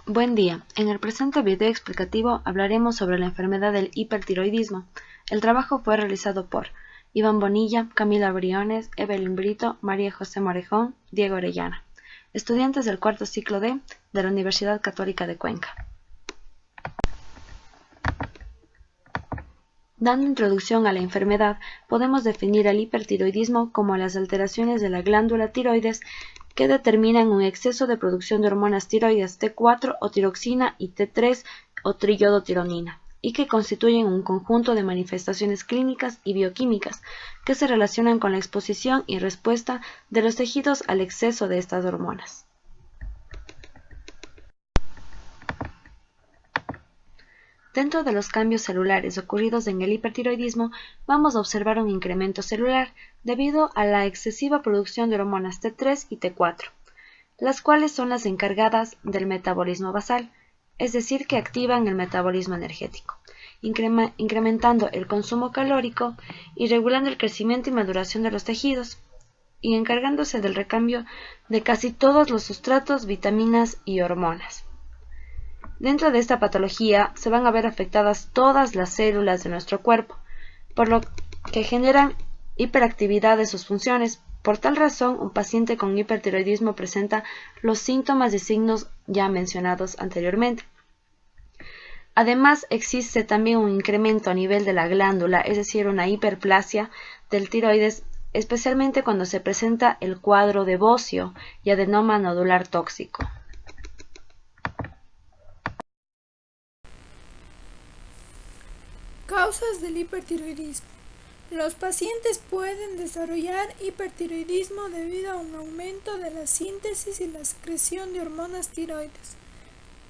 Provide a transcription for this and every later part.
Buen día. En el presente video explicativo hablaremos sobre la enfermedad del hipertiroidismo. El trabajo fue realizado por Iván Bonilla, Camila Briones, Evelyn Brito, María José Morejón, Diego Orellana, estudiantes del cuarto ciclo D de la Universidad Católica de Cuenca. Dando introducción a la enfermedad, podemos definir el hipertiroidismo como las alteraciones de la glándula tiroides que determinan un exceso de producción de hormonas tiroides T4 o tiroxina y T3 o triiodotironina, y que constituyen un conjunto de manifestaciones clínicas y bioquímicas que se relacionan con la exposición y respuesta de los tejidos al exceso de estas hormonas. Dentro de los cambios celulares ocurridos en el hipertiroidismo, vamos a observar un incremento celular debido a la excesiva producción de hormonas T3 y T4, las cuales son las encargadas del metabolismo basal, es decir, que activan el metabolismo energético, incrementando el consumo calórico y regulando el crecimiento y maduración de los tejidos, y encargándose del recambio de casi todos los sustratos, vitaminas y hormonas. Dentro de esta patología se van a ver afectadas todas las células de nuestro cuerpo, por lo que generan hiperactividad de sus funciones. Por tal razón, un paciente con hipertiroidismo presenta los síntomas y signos ya mencionados anteriormente. Además, existe también un incremento a nivel de la glándula, es decir, una hiperplasia del tiroides, especialmente cuando se presenta el cuadro de bocio y adenoma nodular tóxico. Causas del hipertiroidismo. Los pacientes pueden desarrollar hipertiroidismo debido a un aumento de la síntesis y la secreción de hormonas tiroides,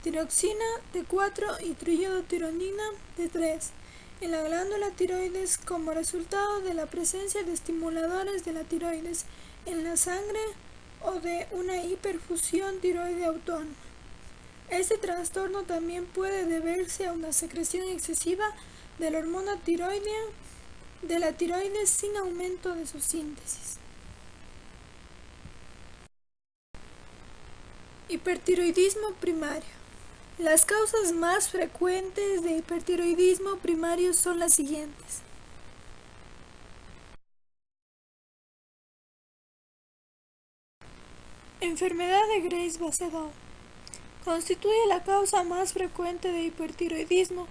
tiroxina T4 y triiodotironina T3 en la glándula tiroides como resultado de la presencia de estimuladores de la tiroides en la sangre o de una hiperfusión tiroide autónoma. Este trastorno también puede deberse a una secreción excesiva de la hormona tiroidea de la tiroides sin aumento de su síntesis. Hipertiroidismo primario. Las causas más frecuentes de hipertiroidismo primario son las siguientes. Enfermedad de Graves-Basedow. Constituye la causa más frecuente de hipertiroidismo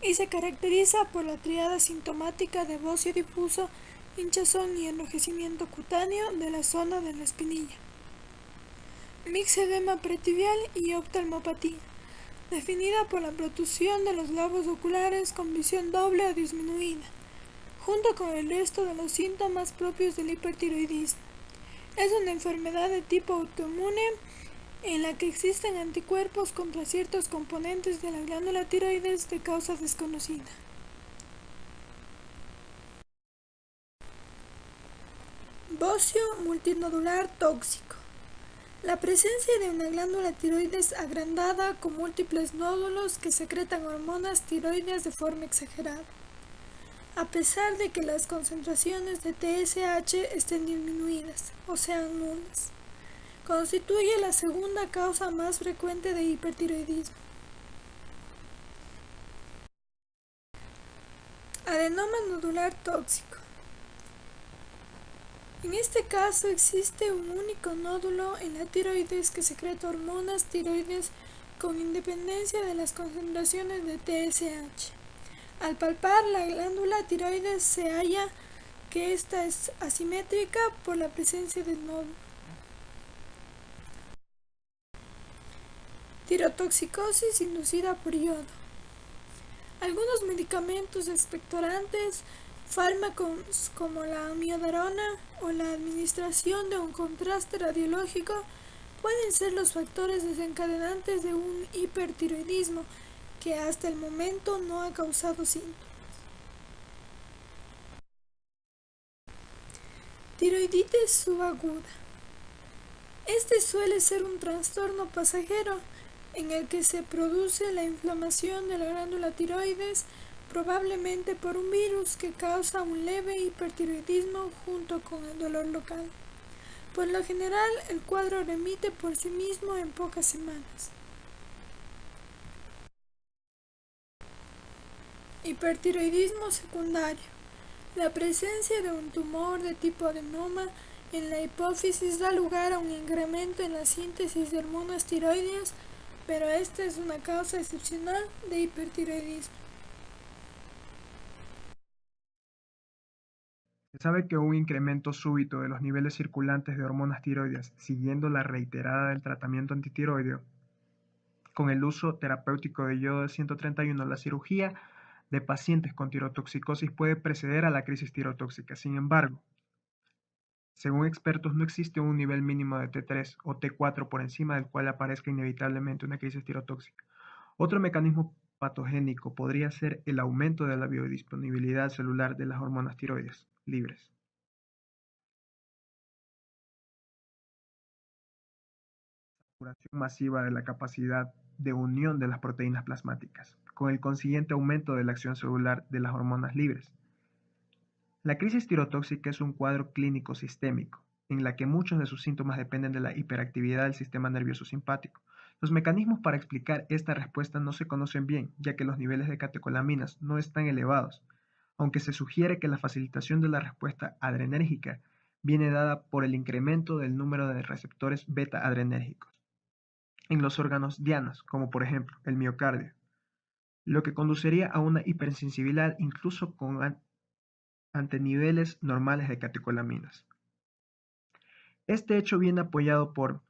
y se caracteriza por la tríada sintomática de bocio difuso, hinchazón y enrojecimiento cutáneo de la zona de la espinilla, mixedema pretibial y oftalmopatía, definida por la protrusión de los globos oculares con visión doble o disminuida, junto con el resto de los síntomas propios del hipertiroidismo. Es una enfermedad de tipo autoinmune en la que existen anticuerpos contra ciertos componentes de la glándula tiroides de causa desconocida. Bocio multinodular tóxico. La presencia de una glándula tiroides agrandada con múltiples nódulos que secretan hormonas tiroideas de forma exagerada, a pesar de que las concentraciones de TSH estén disminuidas o sean nulas. Constituye la segunda causa más frecuente de hipertiroidismo. Adenoma nodular tóxico. En este caso existe un único nódulo en la tiroides que secreta hormonas tiroides con independencia de las concentraciones de TSH. Al palpar la glándula tiroides se halla que ésta es asimétrica por la presencia del nódulo. Tirotoxicosis inducida por yodo. Algunos medicamentos expectorantes, fármacos como la amiodarona o la administración de un contraste radiológico pueden ser los factores desencadenantes de un hipertiroidismo que hasta el momento no ha causado síntomas. Tiroiditis subaguda. Este suele ser un trastorno pasajero en el que se produce la inflamación de la glándula tiroides, probablemente por un virus que causa un leve hipertiroidismo junto con el dolor local. Por lo general, el cuadro remite por sí mismo en pocas semanas. Hipertiroidismo secundario. La presencia de un tumor de tipo adenoma en la hipófisis da lugar a un incremento en la síntesis de hormonas tiroideas, pero esta es una causa excepcional de hipertiroidismo. Se sabe que un incremento súbito de los niveles circulantes de hormonas tiroideas siguiendo la reiterada del tratamiento antitiroideo con el uso terapéutico de yodo de 131, la cirugía de pacientes con tirotoxicosis puede preceder a la crisis tirotóxica. Sin embargo, según expertos, no existe un nivel mínimo de T3 o T4 por encima del cual aparezca inevitablemente una crisis tirotóxica. Otro mecanismo patogénico podría ser el aumento de la biodisponibilidad celular de las hormonas tiroides libres. Saturación masiva de la capacidad de unión de las proteínas plasmáticas, con el consiguiente aumento de la acción celular de las hormonas libres. La crisis tirotóxica es un cuadro clínico sistémico, en la que muchos de sus síntomas dependen de la hiperactividad del sistema nervioso simpático. Los mecanismos para explicar esta respuesta no se conocen bien, ya que los niveles de catecolaminas no están elevados, aunque se sugiere que la facilitación de la respuesta adrenérgica viene dada por el incremento del número de receptores beta-adrenérgicos en los órganos dianas, como por ejemplo el miocardio, lo que conduciría a una hipersensibilidad incluso ante niveles normales de catecolaminas. Este hecho viene apoyado por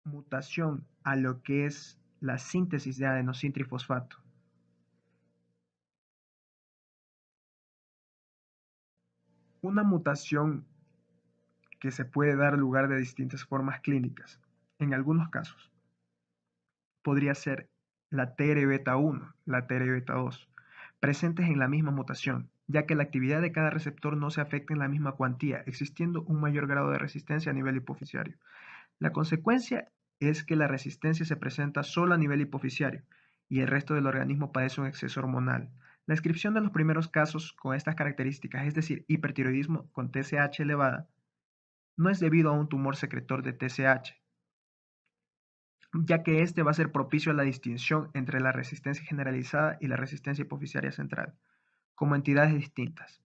mutación a lo que es la síntesis de adenosintrifosfato. Una mutación que se puede dar lugar de distintas formas clínicas. En algunos casos, podría ser la TR-beta 1, la TR-beta 2, presentes en la misma mutación, ya que la actividad de cada receptor no se afecta en la misma cuantía, existiendo un mayor grado de resistencia a nivel hipofisiario. La consecuencia es que la resistencia se presenta solo a nivel hipofisiario y el resto del organismo padece un exceso hormonal. La descripción de los primeros casos con estas características, es decir, hipertiroidismo con TSH elevada, no es debido a un tumor secretor de TSH, ya que este va a ser propicio a la distinción entre la resistencia generalizada y la resistencia hipofisiaria central, como entidades distintas.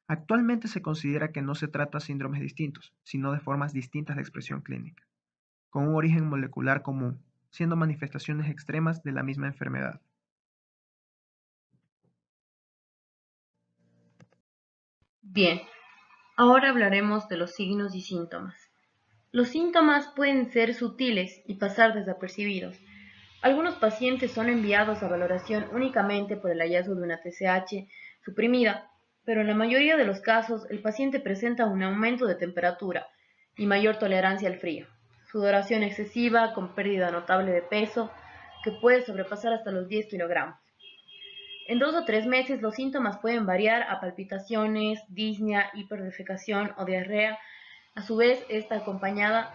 Actualmente se considera que no se trata de síndromes distintos, sino de formas distintas de expresión clínica, con un origen molecular común, siendo manifestaciones extremas de la misma enfermedad. Bien, ahora hablaremos de los signos y síntomas. Los síntomas pueden ser sutiles y pasar desapercibidos. Algunos pacientes son enviados a valoración únicamente por el hallazgo de una TSH suprimida, pero en la mayoría de los casos el paciente presenta un aumento de temperatura y mayor tolerancia al frío, sudoración excesiva con pérdida notable de peso que puede sobrepasar hasta los 10 kilogramos. En 2 o 3 meses los síntomas pueden variar a palpitaciones, disnea, hiperdefecación o diarrea. A su vez, está acompañada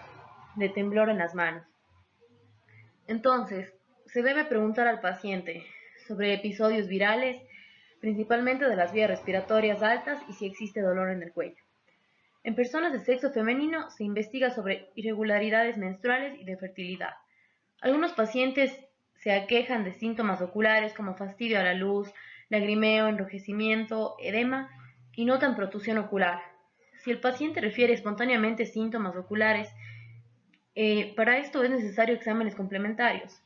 de temblor en las manos. Entonces, se debe preguntar al paciente sobre episodios virales, principalmente de las vías respiratorias altas y si existe dolor en el cuello. En personas de sexo femenino se investiga sobre irregularidades menstruales y de fertilidad. Algunos pacientes se aquejan de síntomas oculares como fastidio a la luz, lagrimeo, enrojecimiento, edema y notan protusión ocular. Si el paciente refiere espontáneamente síntomas oculares, para esto es necesario exámenes complementarios.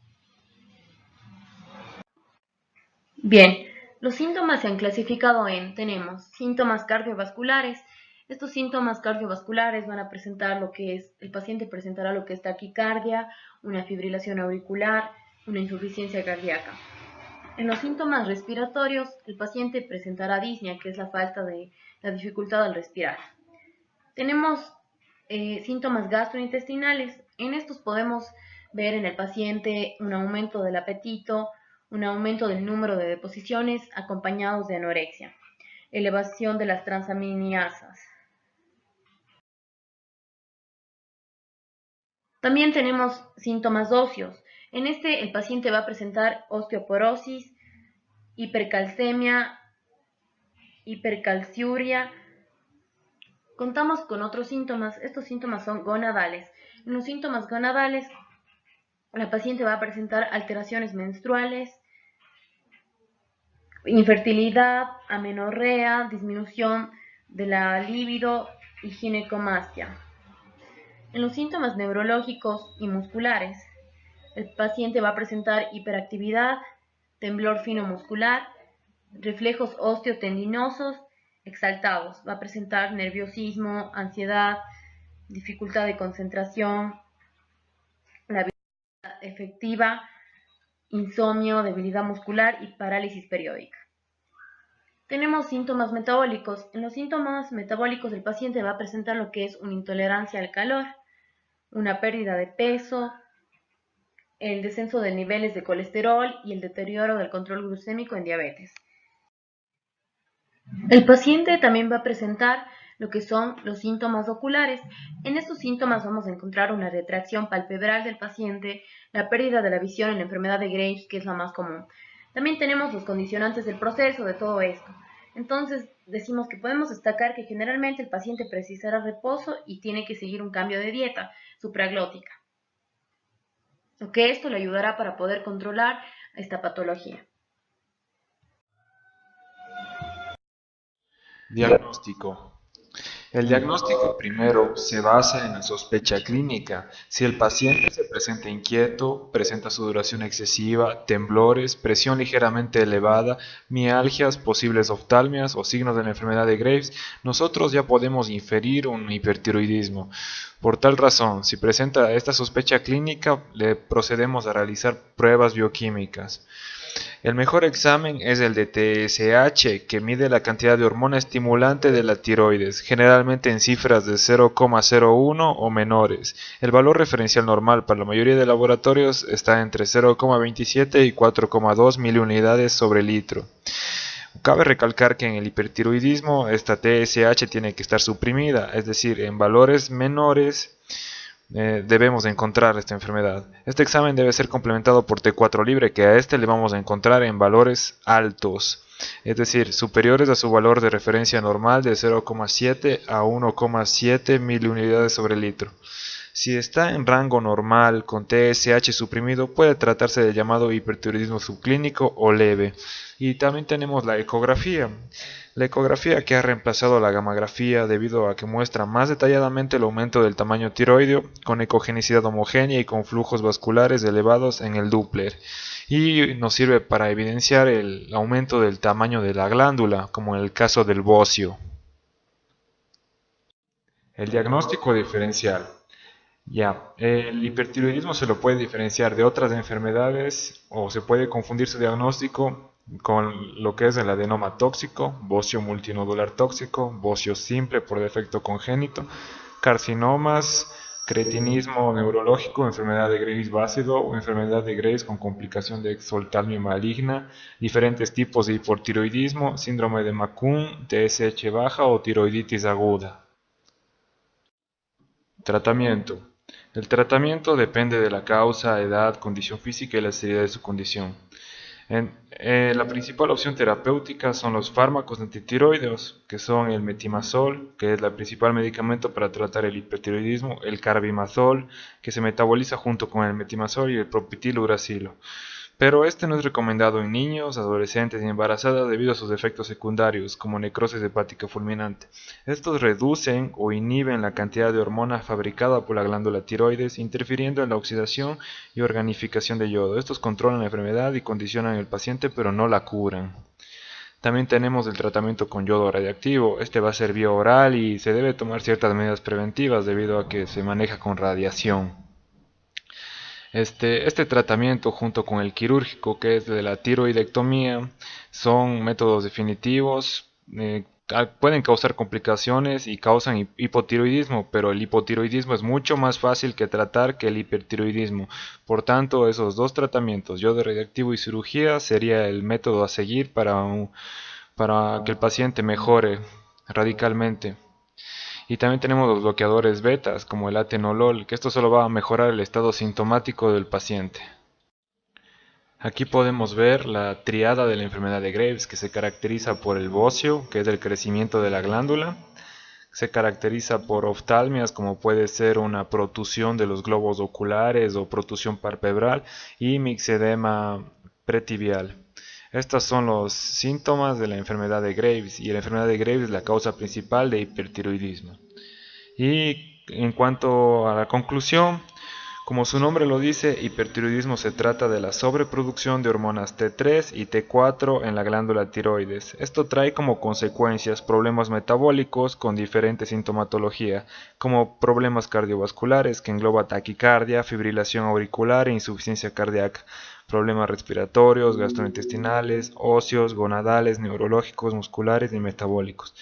Bien, los síntomas se han clasificado tenemos síntomas cardiovasculares. Estos síntomas cardiovasculares van a presentar el paciente presentará lo que es taquicardia, una fibrilación auricular, una insuficiencia cardíaca. En los síntomas respiratorios, el paciente presentará disnea, que es la dificultad al respirar. Tenemos síntomas gastrointestinales. En estos podemos ver en el paciente un aumento del apetito, un aumento del número de deposiciones acompañados de anorexia, elevación de las transaminasas. También tenemos síntomas óseos. En este el paciente va a presentar osteoporosis, hipercalcemia, hipercalciuria. Contamos con otros síntomas. Estos síntomas son gonadales. En los síntomas gonadales, la paciente va a presentar alteraciones menstruales, infertilidad, amenorrea, disminución de la libido y ginecomastia. En los síntomas neurológicos y musculares, el paciente va a presentar hiperactividad, temblor fino muscular, reflejos osteotendinosos exaltados, va a presentar nerviosismo, ansiedad, dificultad de concentración, la vida efectiva, insomnio, debilidad muscular y parálisis periódica. Tenemos síntomas metabólicos. En los síntomas metabólicos el paciente va a presentar lo que es una intolerancia al calor, una pérdida de peso, el descenso de niveles de colesterol y el deterioro del control glucémico en diabetes. El paciente también va a presentar lo que son los síntomas oculares. En estos síntomas vamos a encontrar una retracción palpebral del paciente, la pérdida de la visión en la enfermedad de Graves, que es la más común. También tenemos los condicionantes del proceso de todo esto. Entonces decimos que podemos destacar que generalmente el paciente precisará reposo y tiene que seguir un cambio de dieta supraglótica. Esto le ayudará para poder controlar esta patología. Diagnóstico. El diagnóstico primero se basa en la sospecha clínica. Si el paciente se presenta inquieto, presenta sudoración excesiva, temblores, presión ligeramente elevada, mialgias, posibles oftalmias o signos de la enfermedad de Graves, nosotros ya podemos inferir un hipertiroidismo. Por tal razón, si presenta esta sospecha clínica, le procedemos a realizar pruebas bioquímicas. El mejor examen es el de TSH, que mide la cantidad de hormona estimulante de la tiroides, generalmente en cifras de 0,01 o menores. El valor referencial normal para la mayoría de laboratorios está entre 0,27 y 4,2 miliunidades sobre litro. Cabe recalcar que en el hipertiroidismo esta TSH tiene que estar suprimida, es decir, en valores menores debemos encontrar esta enfermedad. Este examen debe ser complementado por T4 libre, que a este le vamos a encontrar en valores altos, es decir, superiores a su valor de referencia normal de 0,7 a 1,7 miliunidades sobre litro. Si está en rango normal con TSH suprimido, puede tratarse del llamado hipertiroidismo subclínico o leve. Y también tenemos la ecografía. La ecografía que ha reemplazado la gamografía debido a que muestra más detalladamente el aumento del tamaño tiroideo con ecogenicidad homogénea y con flujos vasculares elevados en el Doppler. Y nos sirve para evidenciar el aumento del tamaño de la glándula, como en el caso del bocio. El diagnóstico diferencial. El hipertiroidismo se lo puede diferenciar de otras enfermedades o se puede confundir su diagnóstico con lo que es el adenoma tóxico, bocio multinodular tóxico, bocio simple por defecto congénito, carcinomas, cretinismo neurológico, enfermedad de Graves básido o enfermedad de Graves con complicación de exoftalmia maligna, diferentes tipos de hipotiroidismo, síndrome de McCune, TSH baja o tiroiditis aguda. Tratamiento. El tratamiento depende de la causa, edad, condición física y la seriedad de su condición. La principal opción terapéutica son los fármacos antitiroideos, que son el metimazol, que es el principal medicamento para tratar el hipertiroidismo, el carbimazol, que se metaboliza junto con el metimazol, y el propitil-uracilo. Pero este no es recomendado en niños, adolescentes y embarazadas debido a sus efectos secundarios, como necrosis hepática fulminante. Estos reducen o inhiben la cantidad de hormona fabricada por la glándula tiroides, interfiriendo en la oxidación y organificación de yodo. Estos controlan la enfermedad y condicionan al paciente, pero no la curan. También tenemos el tratamiento con yodo radiactivo. Este va a ser vía oral y se debe tomar ciertas medidas preventivas debido a que se maneja con radiación. Este tratamiento junto con el quirúrgico, que es de la tiroidectomía, son métodos definitivos, pueden causar complicaciones y causan hipotiroidismo, pero el hipotiroidismo es mucho más fácil que tratar que el hipertiroidismo. Por tanto, esos dos tratamientos, yodo radiactivo y cirugía, sería el método a seguir para que el paciente mejore radicalmente. Y también tenemos los bloqueadores betas, como el atenolol, que esto solo va a mejorar el estado sintomático del paciente. Aquí podemos ver la triada de la enfermedad de Graves, que se caracteriza por el bocio, que es el crecimiento de la glándula. Se caracteriza por oftalmias, como puede ser una protusión de los globos oculares o protusión palpebral, y mixedema pretibial. Estos son los síntomas de la enfermedad de Graves, y la enfermedad de Graves es la causa principal de hipertiroidismo. Y en cuanto a la conclusión, como su nombre lo dice, hipertiroidismo se trata de la sobreproducción de hormonas T3 y T4 en la glándula tiroides. Esto trae como consecuencias problemas metabólicos con diferente sintomatología, como problemas cardiovasculares que engloba taquicardia, fibrilación auricular e insuficiencia cardíaca, problemas respiratorios, gastrointestinales, óseos, gonadales, neurológicos, musculares y metabólicos.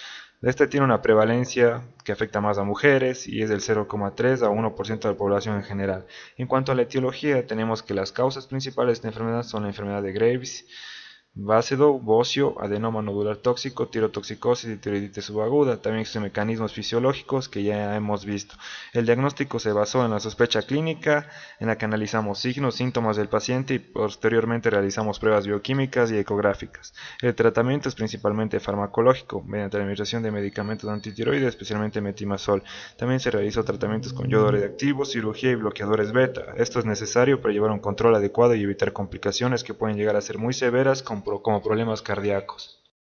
Este tiene una prevalencia que afecta más a mujeres y es del 0,3 a 1% de la población en general. En cuanto a la etiología, tenemos que las causas principales de esta enfermedad son la enfermedad de Graves, vácido, bocio, adenoma nodular tóxico, tirotoxicosis y tiroiditis subaguda. También existen mecanismos fisiológicos que ya hemos visto. El diagnóstico se basó en la sospecha clínica, en la que analizamos signos, síntomas del paciente y posteriormente realizamos pruebas bioquímicas y ecográficas. El tratamiento es principalmente farmacológico, mediante la administración de medicamentos antitiroides, especialmente metimazol. También se realizó tratamientos con yodo radioactivo, cirugía y bloqueadores beta. Esto es necesario para llevar un control adecuado y evitar complicaciones que pueden llegar a ser muy severas como problemas cardíacos.